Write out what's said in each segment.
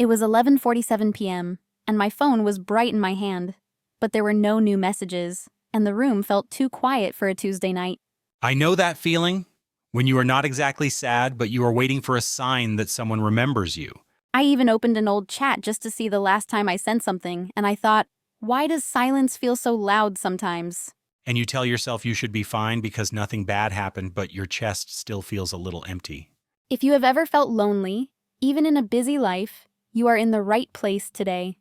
It was 11:47 p.m., and my phone was bright in my hand, but there were no new messages, and the room felt too quiet for a Tuesday night. I know that feeling when you are not exactly sad, but you are waiting for a sign that someone remembers you. I even opened an old chat just to see the last time I sent something, and I thought, why does silence feel so loud sometimes? And you tell yourself you should be fine because nothing bad happened, but your chest still feels a little empty. If you have ever felt lonely, even in a busy life, you are in the right place today.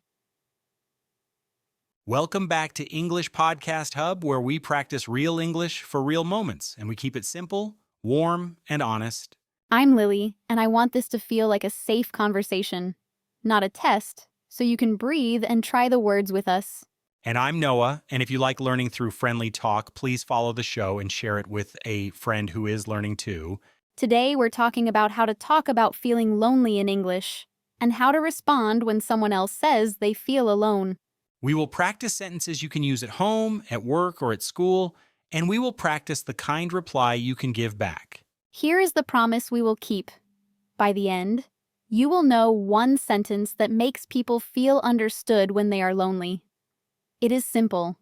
Welcome back to English Podcast Hub, where we practice real English for real moments, and we keep it simple, warm, and honest. I'm Lily, and I want this to feel like a safe conversation, not a test, so you can breathe and try the words with us. And I'm Noah, and if you like learning through friendly talk, please follow the show and share it with a friend who is learning too. Today, we're talking about how to talk about feeling lonely in English, and how to respond when someone else says they feel alone. We will practice sentences you can use at home, at work, or at school, and we will practice the kind reply you can give back. Here is the promise we will keep. By the end, you will know one sentence that makes people feel understood when they are lonely. It is simple,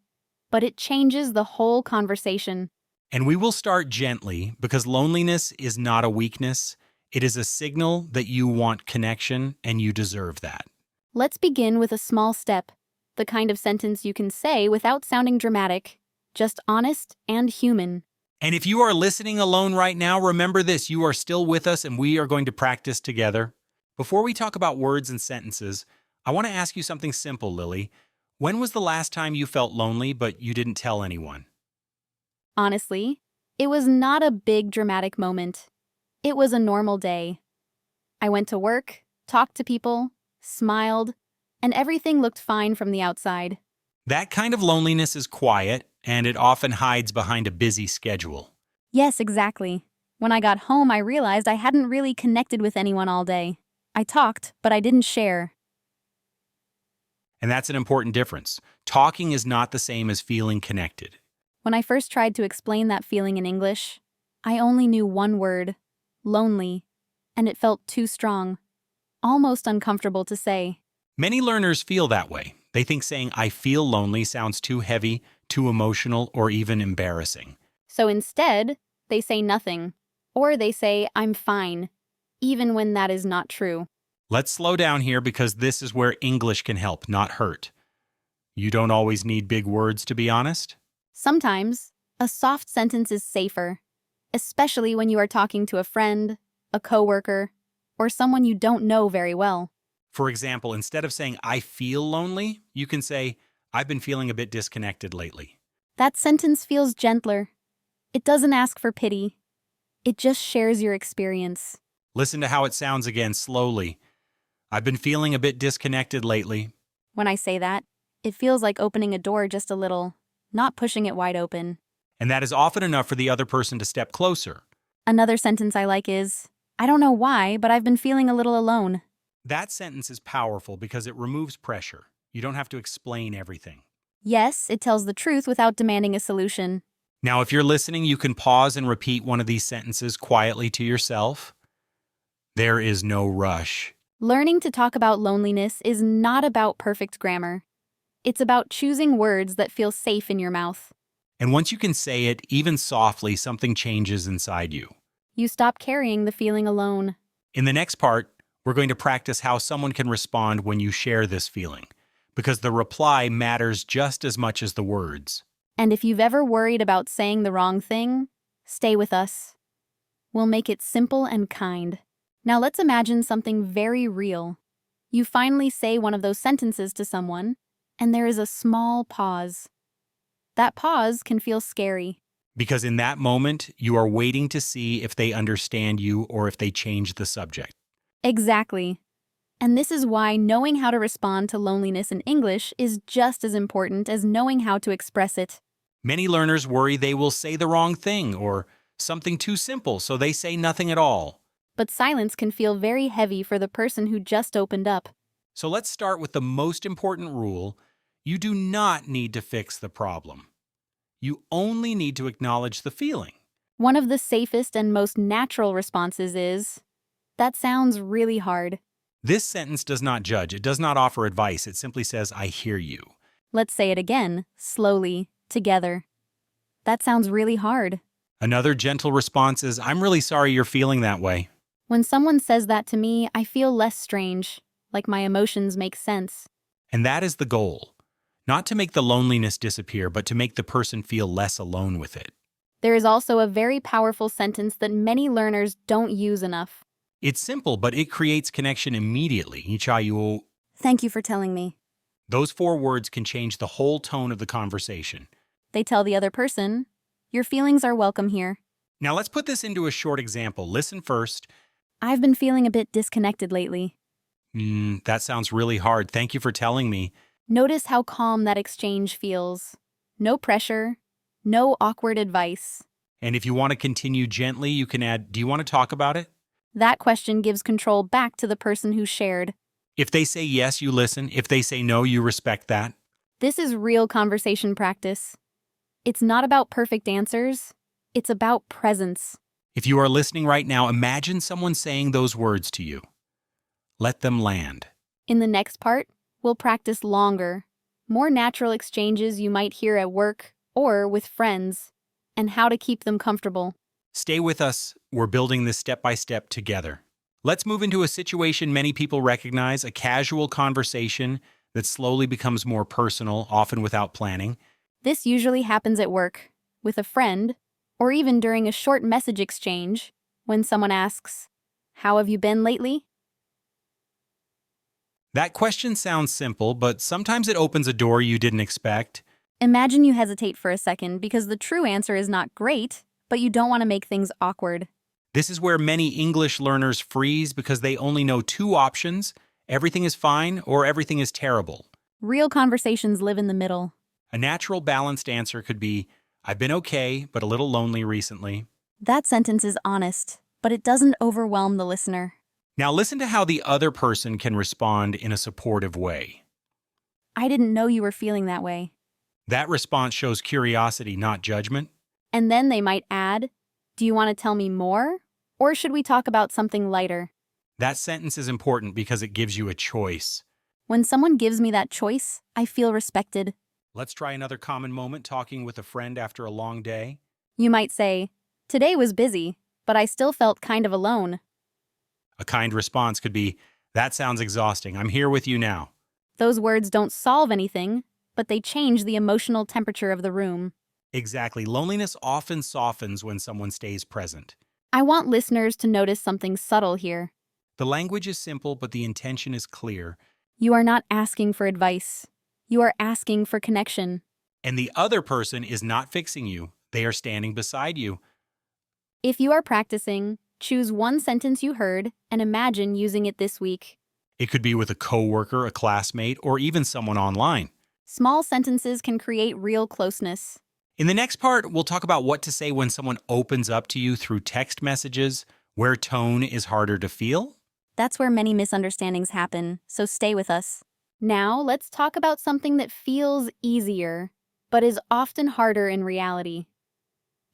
but it changes the whole conversation. And we will start gently because loneliness is not a weakness. It is a signal that you want connection and you deserve that. Let's begin with a small step, the kind of sentence you can say without sounding dramatic, just honest and human. And if you are listening alone right now, remember this, you are still with us and we are going to practice together. Before we talk about words and sentences, I want to ask you something simple, Lily. When was the last time you felt lonely but you didn't tell anyone? Honestly, it was not a big dramatic moment. It was a normal day. I went to work, talked to people, smiled, and everything looked fine from the outside. That kind of loneliness is quiet, and it often hides behind a busy schedule. Yes, exactly. When I got home, I realized I hadn't really connected with anyone all day. I talked, but I didn't share. And that's an important difference. Talking is not the same as feeling connected. When I first tried to explain that feeling in English, I only knew one word, lonely, and it felt too strong, almost uncomfortable to say. Many learners feel that way. They think saying, I feel lonely sounds too heavy, too emotional, or even embarrassing. So instead, they say nothing, or they say, I'm fine, even when that is not true. Let's slow down here because this is where English can help, not hurt. You don't always need big words, to be honest. Sometimes, a soft sentence is safer, especially when you are talking to a friend, a coworker, or someone you don't know very well. For example, instead of saying, I feel lonely, you can say, I've been feeling a bit disconnected lately. That sentence feels gentler. It doesn't ask for pity. It just shares your experience. Listen to how it sounds again slowly. I've been feeling a bit disconnected lately. When I say that, it feels like opening a door just a little, not pushing it wide open. And that is often enough for the other person to step closer. Another sentence I like is, I don't know why, but I've been feeling a little alone. That sentence is powerful because it removes pressure. You don't have to explain everything. Yes, it tells the truth without demanding a solution. Now, if you're listening, you can pause and repeat one of these sentences quietly to yourself. There is no rush. Learning to talk about loneliness is not about perfect grammar. It's about choosing words that feel safe in your mouth. And once you can say it, even softly, something changes inside you. You stop carrying the feeling alone. In the next part, we're going to practice how someone can respond when you share this feeling, because the reply matters just as much as the words. And if you've ever worried about saying the wrong thing, stay with us. We'll make it simple and kind. Now let's imagine something very real. You finally say one of those sentences to someone, and there is a small pause. That pause can feel scary. Because in that moment, you are waiting to see if they understand you or if they change the subject. Exactly. And this is why knowing how to respond to loneliness in English is just as important as knowing how to express it. Many learners worry they will say the wrong thing or something too simple, so they say nothing at all. But silence can feel very heavy for the person who just opened up. So let's start with the most important rule. You do not need to fix the problem. You only need to acknowledge the feeling. One of the safest and most natural responses is, that sounds really hard. This sentence does not judge. It does not offer advice. It simply says, I hear you. Let's say it again, slowly, together. That sounds really hard. Another gentle response is, I'm really sorry you're feeling that way. When someone says that to me, I feel less strange, like my emotions make sense. And that is the goal. Not to make the loneliness disappear, but to make the person feel less alone with it. There is also a very powerful sentence that many learners don't use enough. It's simple, but it creates connection immediately. Ichayu. Thank you for telling me. Those 4 words can change the whole tone of the conversation. They tell the other person, your feelings are welcome here. Now let's put this into a short example. Listen first. I've been feeling a bit disconnected lately. That sounds really hard. Thank you for telling me. Notice how calm that exchange feels. No pressure, no awkward advice. And if you want to continue gently, you can add, do you want to talk about it? That question gives control back to the person who shared. If they say yes, you listen. If they say no, you respect that. This is real conversation practice. It's not about perfect answers. It's about presence. If you are listening right now, imagine someone saying those words to you. Let them land. In the next part, we'll practice longer, more natural exchanges you might hear at work or with friends, and how to keep them comfortable. Stay with us. We're building this step by step together. Let's move into a situation many people recognize, a casual conversation that slowly becomes more personal, often without planning. This usually happens at work, with a friend, or even during a short message exchange when someone asks, "How have you been lately?" That question sounds simple, but sometimes it opens a door you didn't expect. Imagine you hesitate for a second because the true answer is not great, but you don't want to make things awkward. This is where many English learners freeze because they only know 2 options: everything is fine or everything is terrible. Real conversations live in the middle. A natural, balanced answer could be, I've been okay, but a little lonely recently. That sentence is honest, but it doesn't overwhelm the listener. Now listen to how the other person can respond in a supportive way. I didn't know you were feeling that way. That response shows curiosity, not judgment. And then they might add, do you want to tell me more? Or should we talk about something lighter? That sentence is important because it gives you a choice. When someone gives me that choice, I feel respected. Let's try another common moment talking with a friend after a long day. You might say, today was busy, but I still felt kind of alone. A kind response could be, that sounds exhausting. I'm here with you now. Those words don't solve anything, but they change the emotional temperature of the room. Exactly. Loneliness often softens when someone stays present. I want listeners to notice something subtle here. The language is simple, but the intention is clear. You are not asking for advice. You are asking for connection. And the other person is not fixing you. They are standing beside you. If you are practicing, choose one sentence you heard and imagine using it this week. It could be with a coworker, a classmate, or even someone online. Small sentences can create real closeness. In the next part, we'll talk about what to say when someone opens up to you through text messages, where tone is harder to feel. That's where many misunderstandings happen, so stay with us. Now, let's talk about something that feels easier, but is often harder in reality.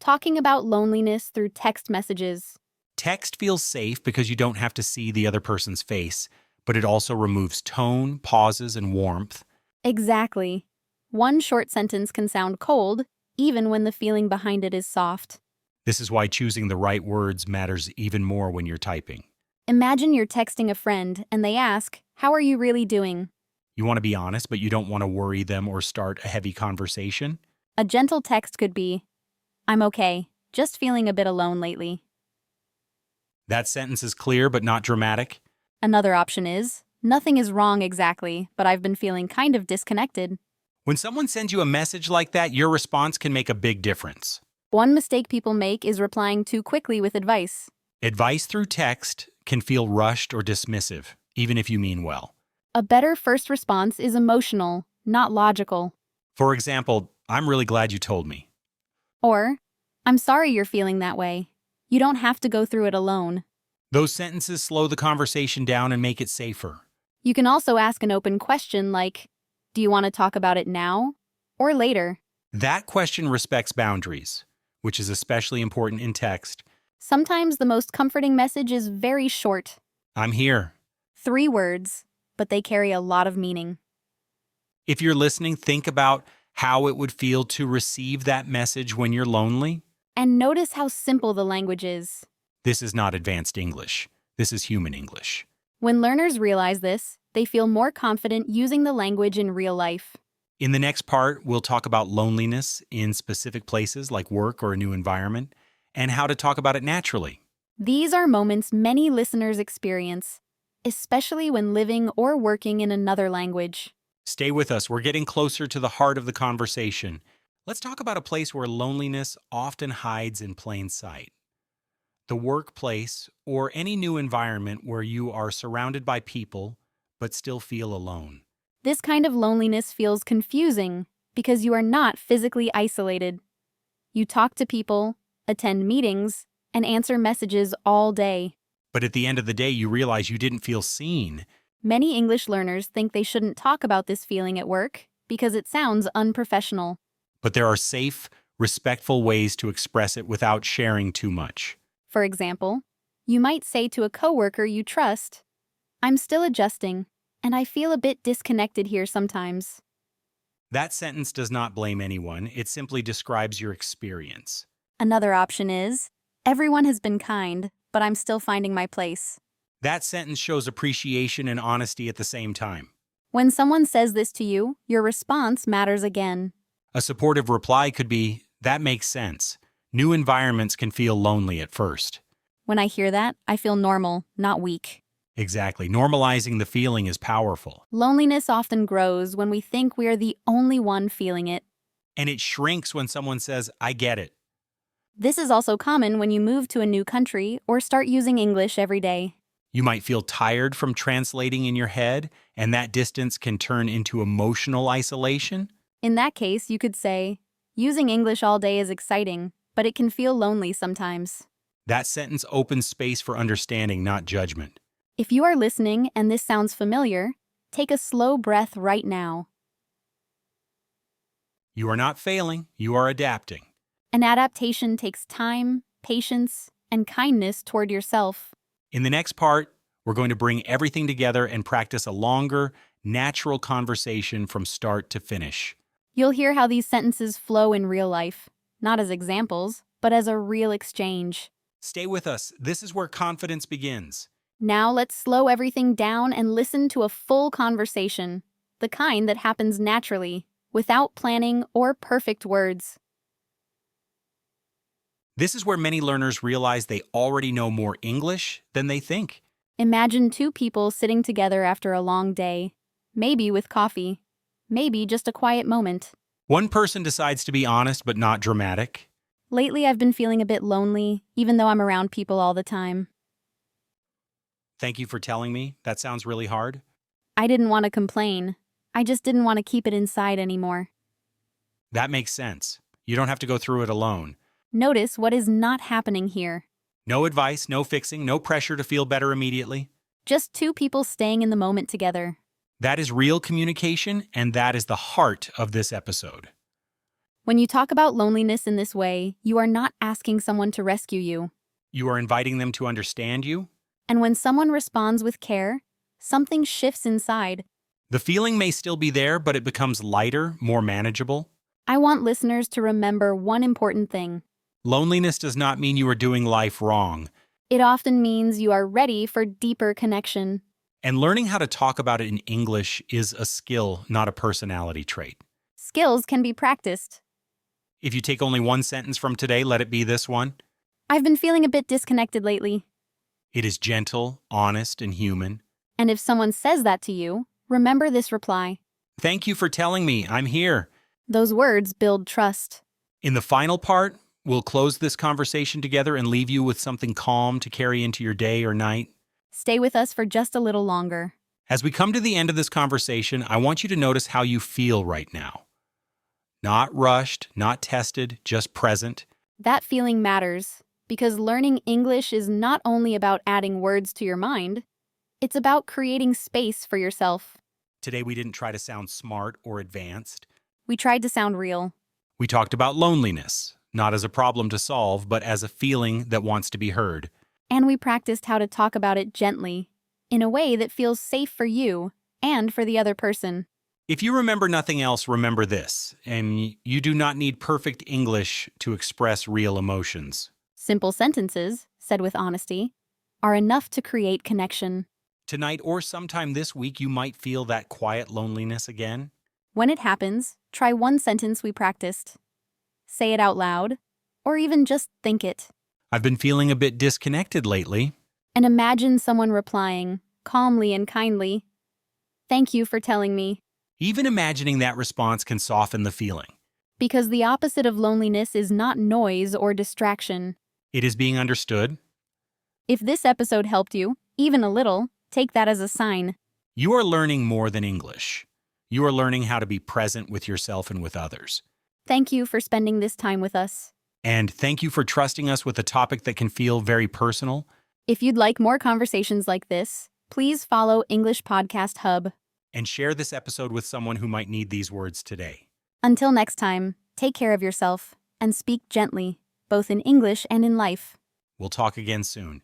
Talking about loneliness through text messages. Text feels safe because you don't have to see the other person's face, but it also removes tone, pauses, and warmth. Exactly. One short sentence can sound cold, even when the feeling behind it is soft. This is why choosing the right words matters even more when you're typing. Imagine you're texting a friend and they ask, "How are you really doing?" You want to be honest, but you don't want to worry them or start a heavy conversation. A gentle text could be, "I'm okay, just feeling a bit alone lately." That sentence is clear but not dramatic. Another option is, "Nothing is wrong exactly, but I've been feeling kind of disconnected." When someone sends you a message like that, your response can make a big difference. One mistake people make is replying too quickly with advice. Advice through text can feel rushed or dismissive, even if you mean well. A better first response is emotional, not logical. For example, I'm really glad you told me. Or, "I'm sorry you're feeling that way. You don't have to go through it alone." Those sentences slow the conversation down and make it safer. You can also ask an open question like, "Do you want to talk about it now or later?" That question respects boundaries, which is especially important in text. Sometimes the most comforting message is very short. I'm here. 3 words, but they carry a lot of meaning. If you're listening, think about how it would feel to receive that message when you're lonely. And notice how simple the language is. This is not advanced English. This is human English. When learners realize this, they feel more confident using the language in real life. In the next part, we'll talk about loneliness in specific places like work or a new environment, and how to talk about it naturally. These are moments many listeners experience, especially when living or working in another language. Stay with us. We're getting closer to the heart of the conversation. Let's talk about a place where loneliness often hides in plain sight. The workplace or any new environment where you are surrounded by people but still feel alone. This kind of loneliness feels confusing because you are not physically isolated. You talk to people, attend meetings, and answer messages all day. But at the end of the day, you realize you didn't feel seen. Many English learners think they shouldn't talk about this feeling at work because it sounds unprofessional. But there are safe, respectful ways to express it without sharing too much. For example, you might say to a coworker you trust, "I'm still adjusting, and I feel a bit disconnected here sometimes." That sentence does not blame anyone. It simply describes your experience. Another option is, "Everyone has been kind, but I'm still finding my place." That sentence shows appreciation and honesty at the same time. When someone says this to you, your response matters again. A supportive reply could be, "That makes sense. New environments can feel lonely at first." When I hear that, I feel normal, not weak. Exactly. Normalizing the feeling is powerful. Loneliness often grows when we think we are the only one feeling it. And it shrinks when someone says, "I get it." This is also common when you move to a new country or start using English every day. You might feel tired from translating in your head, and that distance can turn into emotional isolation. In that case, you could say, "Using English all day is exciting, but it can feel lonely sometimes." That sentence opens space for understanding, not judgment. If you are listening and this sounds familiar, take a slow breath right now. You are not failing, you are adapting. An adaptation takes time, patience, and kindness toward yourself. In the next part, we're going to bring everything together and practice a longer, natural conversation from start to finish. You'll hear how these sentences flow in real life, not as examples, but as a real exchange. Stay with us. This is where confidence begins. Now let's slow everything down and listen to a full conversation, the kind that happens naturally, without planning or perfect words. This is where many learners realize they already know more English than they think. Imagine 2 people sitting together after a long day, maybe with coffee, maybe just a quiet moment. One person decides to be honest but not dramatic. Lately, I've been feeling a bit lonely, even though I'm around people all the time. Thank you for telling me. That sounds really hard. I didn't want to complain. I just didn't want to keep it inside anymore. That makes sense. You don't have to go through it alone. Notice what is not happening here. No advice, no fixing, no pressure to feel better immediately. Just 2 people staying in the moment together. That is real communication, and that is the heart of this episode. When you talk about loneliness in this way, you are not asking someone to rescue you. You are inviting them to understand you. And when someone responds with care, something shifts inside. The feeling may still be there, but it becomes lighter, more manageable. I want listeners to remember one important thing. Loneliness does not mean you are doing life wrong. It often means you are ready for deeper connection. And learning how to talk about it in English is a skill, not a personality trait. Skills can be practiced. If you take only one sentence from today, let it be this one. I've been feeling a bit disconnected lately. It is gentle, honest, and human. And if someone says that to you, remember this reply. Thank you for telling me. I'm here. Those words build trust. In the final part, we'll close this conversation together and leave you with something calm to carry into your day or night. Stay with us for just a little longer. As we come to the end of this conversation, I want you to notice how you feel right now. Not rushed, not tested, just present. That feeling matters because learning English is not only about adding words to your mind, it's about creating space for yourself. Today we didn't try to sound smart or advanced. We tried to sound real. We talked about loneliness, not as a problem to solve, but as a feeling that wants to be heard. And we practiced how to talk about it gently, in a way that feels safe for you and for the other person. If you remember nothing else, remember this, and you do not need perfect English to express real emotions. Simple sentences, said with honesty, are enough to create connection. Tonight or sometime this week, you might feel that quiet loneliness again. When it happens, try one sentence we practiced. Say it out loud, or even just think it. I've been feeling a bit disconnected lately. And imagine someone replying, calmly and kindly, "Thank you for telling me." Even imagining that response can soften the feeling. Because the opposite of loneliness is not noise or distraction. It is being understood. If this episode helped you, even a little, take that as a sign. You are learning more than English. You are learning how to be present with yourself and with others. Thank you for spending this time with us. And thank you for trusting us with a topic that can feel very personal. If you'd like more conversations like this, please follow English Podcast Hub. And share this episode with someone who might need these words today. Until next time, take care of yourself and speak gently, both in English and in life. We'll talk again soon.